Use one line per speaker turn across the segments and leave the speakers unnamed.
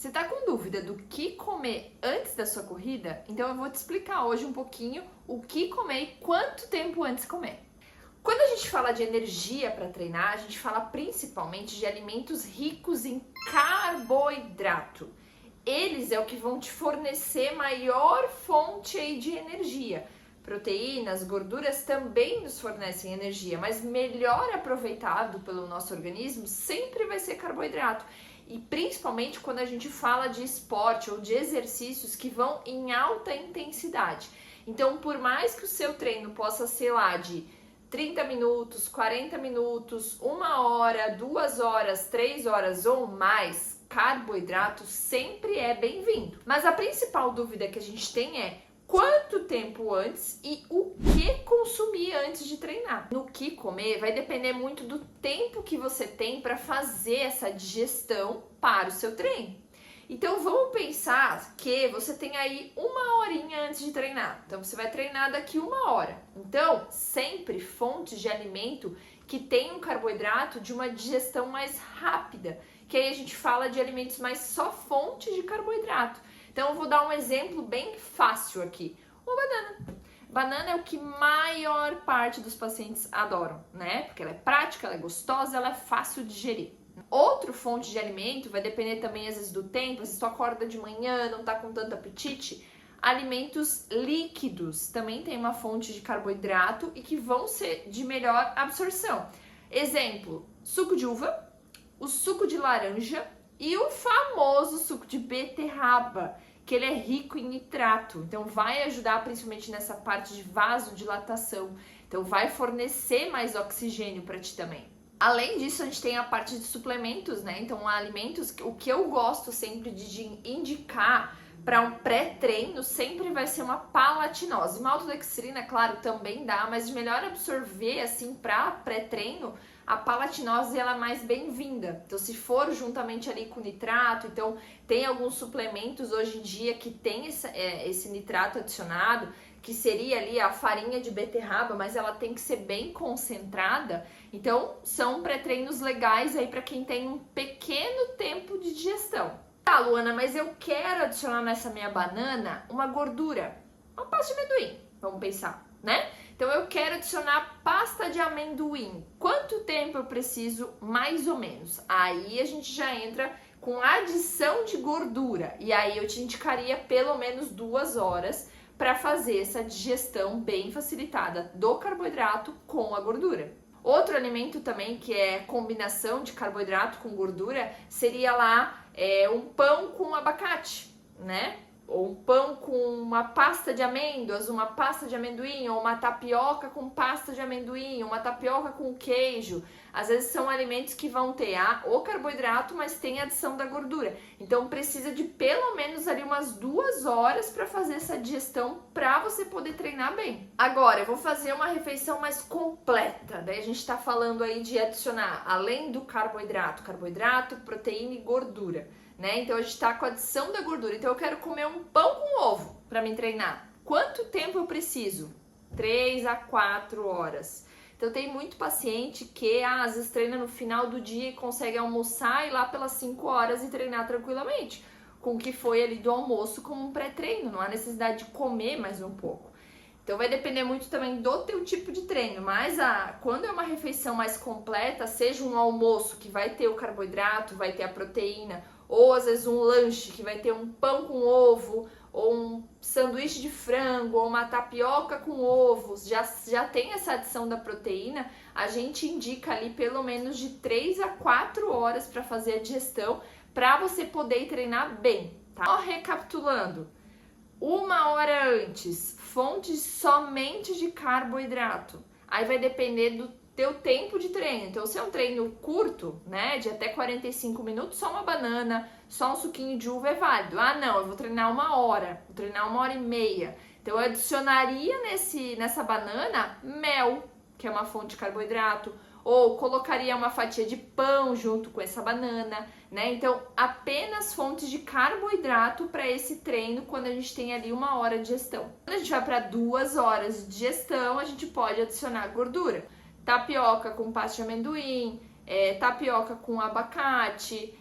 Você tá com dúvida do que comer antes da sua corrida? Então eu vou te explicar hoje um pouquinho o que comer e quanto tempo antes comer. Quando a gente fala de energia para treinar, a gente fala principalmente de alimentos ricos em carboidrato. Eles é o que vão te fornecer maior fonte aí de energia. Proteínas, gorduras também nos fornecem energia, mas melhor aproveitado pelo nosso organismo sempre vai ser carboidrato. E principalmente quando a gente fala de esporte ou de exercícios que vão em alta intensidade. Então, por mais que o seu treino possa ser lá de 30 minutos, 40 minutos, 1 hora, 2 horas, 3 horas ou mais, carboidrato sempre é bem-vindo. Mas a principal dúvida que a gente tem é quanto tempo antes e o que consumir antes de treinar. No que comer vai depender muito do tempo que você tem para fazer essa digestão para o seu treino. Então vamos pensar que você tem aí 1 horinha antes de treinar. Então você vai treinar daqui 1 hora. Então sempre fontes de alimento que tenham carboidrato de uma digestão mais rápida. Que aí a gente fala de alimentos mais só fontes de carboidrato. Então eu vou dar um exemplo bem fácil aqui. Uma banana. Banana é o que maior parte dos pacientes adoram, né? Porque ela é prática, ela é gostosa, ela é fácil de digerir. Outra fonte de alimento vai depender também às vezes do tempo, às vezes tu acorda de manhã, não tá com tanto apetite. Alimentos líquidos também tem uma fonte de carboidrato e que vão ser de melhor absorção. Exemplo, suco de uva, o suco de laranja e o famoso suco de beterraba, que ele é rico em nitrato, então vai ajudar principalmente nessa parte de vasodilatação, então vai fornecer mais oxigênio para ti também. Além disso, a gente tem a parte de suplementos, né? Então, alimentos, o que eu gosto sempre de indicar para um pré-treino sempre vai ser uma palatinose. Maltodextrina, claro, também dá, mas de melhor absorver assim para pré-treino, a palatinose ela é mais bem-vinda. Então, se for juntamente ali com nitrato, então tem alguns suplementos hoje em dia que tem esse nitrato adicionado, que seria ali a farinha de beterraba, mas ela tem que ser bem concentrada. Então, são pré-treinos legais aí para quem tem um pequeno tempo de digestão. Tá, Luana, mas eu quero adicionar nessa minha banana uma gordura, uma pasta de amendoim, vamos pensar, né? Então eu quero adicionar pasta de amendoim. Quanto tempo eu preciso, mais ou menos? Aí a gente já entra com adição de gordura. E aí eu te indicaria pelo menos 2 horas para fazer essa digestão bem facilitada do carboidrato com a gordura. Outro alimento também que é combinação de carboidrato com gordura seria lá um pão com abacate, né? Ou um pão com uma pasta de amêndoas, uma pasta de amendoim, ou uma tapioca com pasta de amendoim, uma tapioca com queijo. Às vezes são alimentos que vão ter o carboidrato, mas tem a adição da gordura. Então precisa de pelo menos ali umas 2 horas para fazer essa digestão para você poder treinar bem. Agora eu vou fazer uma refeição mais completa. Daí a gente está falando aí de adicionar, além do carboidrato, proteína e gordura. Né? Então a gente está com a adição da gordura. Então eu quero comer um pão com ovo para me treinar. Quanto tempo eu preciso? 3 a 4 horas. Então tem muito paciente que às vezes treina no final do dia e consegue almoçar e ir lá pelas 5 horas e treinar tranquilamente, com o que foi ali do almoço como um pré-treino. Não há necessidade de comer mais um pouco. Então vai depender muito também do teu tipo de treino, mas quando é uma refeição mais completa, seja um almoço que vai ter o carboidrato, vai ter a proteína, ou às vezes um lanche que vai ter um pão com ovo, ou um sanduíche de frango, ou uma tapioca com ovos, já tem essa adição da proteína, a gente indica ali pelo menos de 3 a 4 horas para fazer a digestão, para você poder treinar bem, tá? Ó, recapitulando, 1 hora antes, fontes somente de carboidrato, aí vai depender do teu tempo de treino. Então, se é um treino curto, né, de até 45 minutos, só uma banana, só um suquinho de uva é válido. Ah, não, eu vou treinar 1 hora, vou treinar 1 hora e meia. Então, eu adicionaria nessa banana mel, que é uma fonte de carboidrato, ou colocaria uma fatia de pão junto com essa banana, né? Então, apenas fontes de carboidrato para esse treino quando a gente tem ali 1 hora de digestão. Quando a gente vai para 2 horas de digestão, a gente pode adicionar gordura. Tapioca com pasta de amendoim, tapioca com abacate,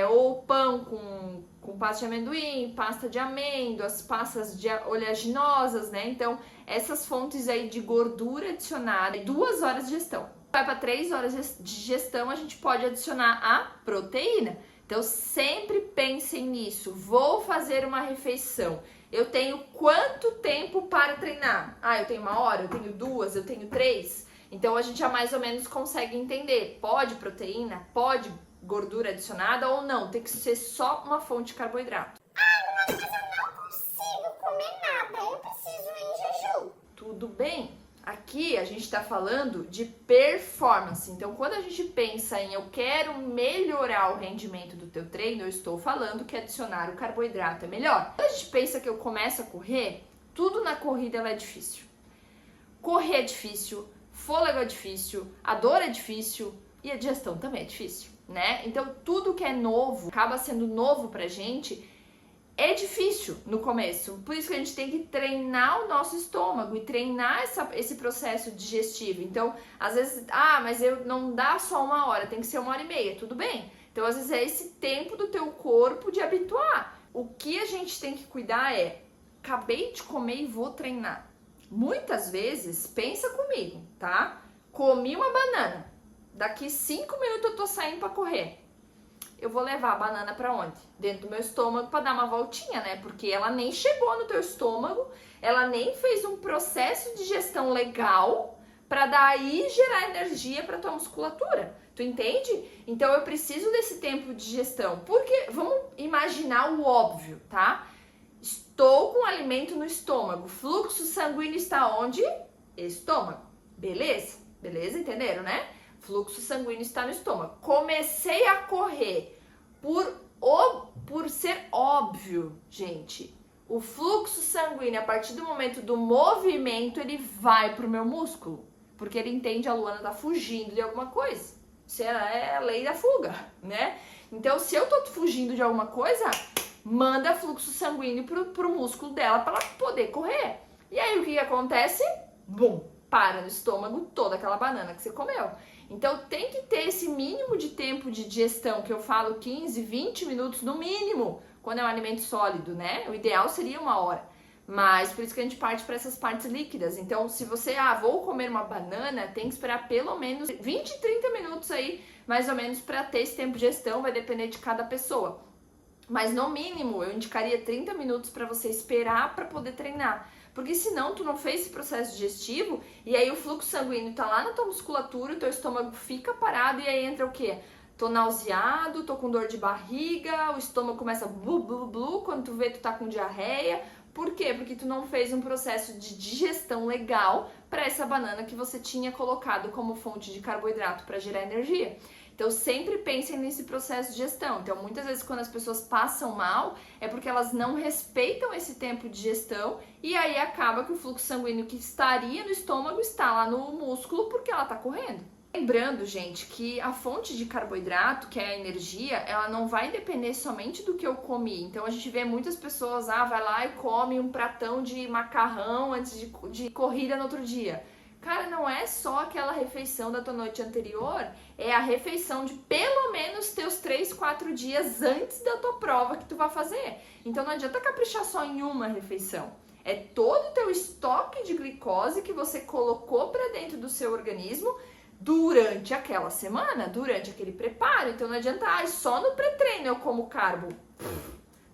ou pão com pasta de amendoim, pasta de amêndoas, pastas de oleaginosas, né? Então, essas fontes aí de gordura adicionada, 2 horas de gestão. Vai para 3 horas de gestão, a gente pode adicionar a proteína. Então, sempre pensem nisso. Vou fazer uma refeição. Eu tenho quanto tempo para treinar? Eu tenho 1 hora, eu tenho 2, eu tenho 3. Então, a gente já mais ou menos consegue entender. Pode proteína? Pode gordura adicionada ou não? Tem que ser só uma fonte de carboidrato.
Mas eu não consigo comer nada. Eu preciso ir em jejum.
Tudo bem. Aqui a gente está falando de performance. Então, quando a gente pensa em eu quero melhorar o rendimento do teu treino, eu estou falando que adicionar o carboidrato é melhor. Quando a gente pensa que eu começo a correr, tudo na corrida é difícil. Correr é difícil, fôlego é difícil, a dor é difícil e a digestão também é difícil, né? Então, tudo que é novo, acaba sendo novo pra gente, é difícil no começo, por isso que a gente tem que treinar o nosso estômago e treinar esse processo digestivo. Então, às vezes, mas não dá só 1 hora, tem que ser 1h30, tudo bem. Então, às vezes é esse tempo do teu corpo de habituar. O que a gente tem que cuidar é, acabei de comer e vou treinar. Muitas vezes, pensa comigo, tá? Comi uma banana, daqui 5 minutos eu tô saindo pra correr. Eu vou levar a banana pra onde? Dentro do meu estômago pra dar uma voltinha, né? Porque ela nem chegou no teu estômago, ela nem fez um processo de digestão legal pra daí gerar energia pra tua musculatura. Tu entende? Então eu preciso desse tempo de digestão. Porque vamos imaginar o óbvio, tá? Estou com alimento no estômago. Fluxo sanguíneo está onde? Estômago. Beleza? Beleza? Entenderam, né? Fluxo sanguíneo está no estômago. Comecei a correr por ser óbvio, gente. O fluxo sanguíneo, a partir do momento do movimento, ele vai pro meu músculo. Porque ele entende a Luana tá fugindo de alguma coisa. Isso é a lei da fuga, né? Então, se eu tô fugindo de alguma coisa, manda fluxo sanguíneo pro músculo dela para ela poder correr. E aí, o que acontece? Bum! Para no estômago toda aquela banana que você comeu. Então tem que ter esse mínimo de tempo de digestão, que eu falo 15, 20 minutos no mínimo, quando é um alimento sólido, né? O ideal seria 1 hora. Mas por isso que a gente parte para essas partes líquidas. Então, se você, vou comer uma banana, tem que esperar pelo menos 20, 30 minutos aí, mais ou menos, para ter esse tempo de digestão, vai depender de cada pessoa. Mas no mínimo, eu indicaria 30 minutos para você esperar para poder treinar. Porque senão tu não fez esse processo digestivo e aí o fluxo sanguíneo tá lá na tua musculatura, o teu estômago fica parado e aí entra o quê? Tô nauseado, tô com dor de barriga, o estômago começa blu, blu, blu, quando tu vê tu tá com diarreia. Por quê? Porque tu não fez um processo de digestão legal para essa banana que você tinha colocado como fonte de carboidrato para gerar energia. Então, sempre pensem nesse processo de digestão. Então, muitas vezes, quando as pessoas passam mal, é porque elas não respeitam esse tempo de digestão e aí acaba que o fluxo sanguíneo que estaria no estômago está lá no músculo porque ela está correndo. Lembrando, gente, que a fonte de carboidrato, que é a energia, ela não vai depender somente do que eu comi. Então, a gente vê muitas pessoas, vai lá e come um pratão de macarrão antes de corrida no outro dia. Cara, não é só aquela refeição da tua noite anterior, é a refeição de pelo menos teus 3, 4 dias antes da tua prova que tu vai fazer. Então não adianta caprichar só em uma refeição. É todo o teu estoque de glicose que você colocou para dentro do seu organismo durante aquela semana, durante aquele preparo. Então não adianta, só no pré-treino eu como carbo.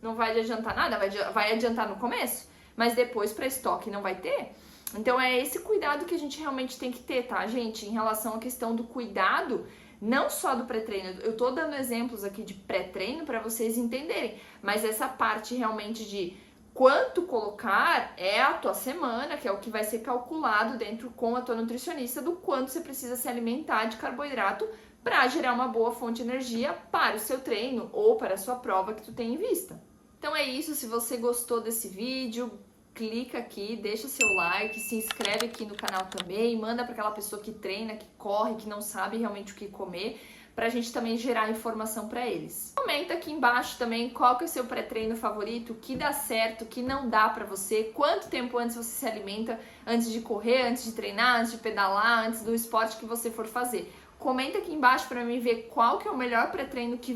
Não vai adiantar nada, vai adiantar no começo, mas depois para estoque não vai ter. Então é esse cuidado que a gente realmente tem que ter, tá, gente? Em relação à questão do cuidado, não só do pré-treino. Eu tô dando exemplos aqui de pré-treino para vocês entenderem, mas essa parte realmente de quanto colocar é a tua semana, que é o que vai ser calculado dentro com a tua nutricionista do quanto você precisa se alimentar de carboidrato para gerar uma boa fonte de energia para o seu treino ou para a sua prova que tu tem em vista. Então é isso, se você gostou desse vídeo, clica aqui, deixa seu like, se inscreve aqui no canal também, manda para aquela pessoa que treina, que corre, que não sabe realmente o que comer, pra gente também gerar informação para eles. Comenta aqui embaixo também qual que é o seu pré-treino favorito, o que dá certo, o que não dá para você, quanto tempo antes você se alimenta, antes de correr, antes de treinar, antes de pedalar, antes do esporte que você for fazer. Comenta aqui embaixo para mim ver qual que é o melhor pré-treino que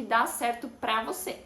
dá certo pra você.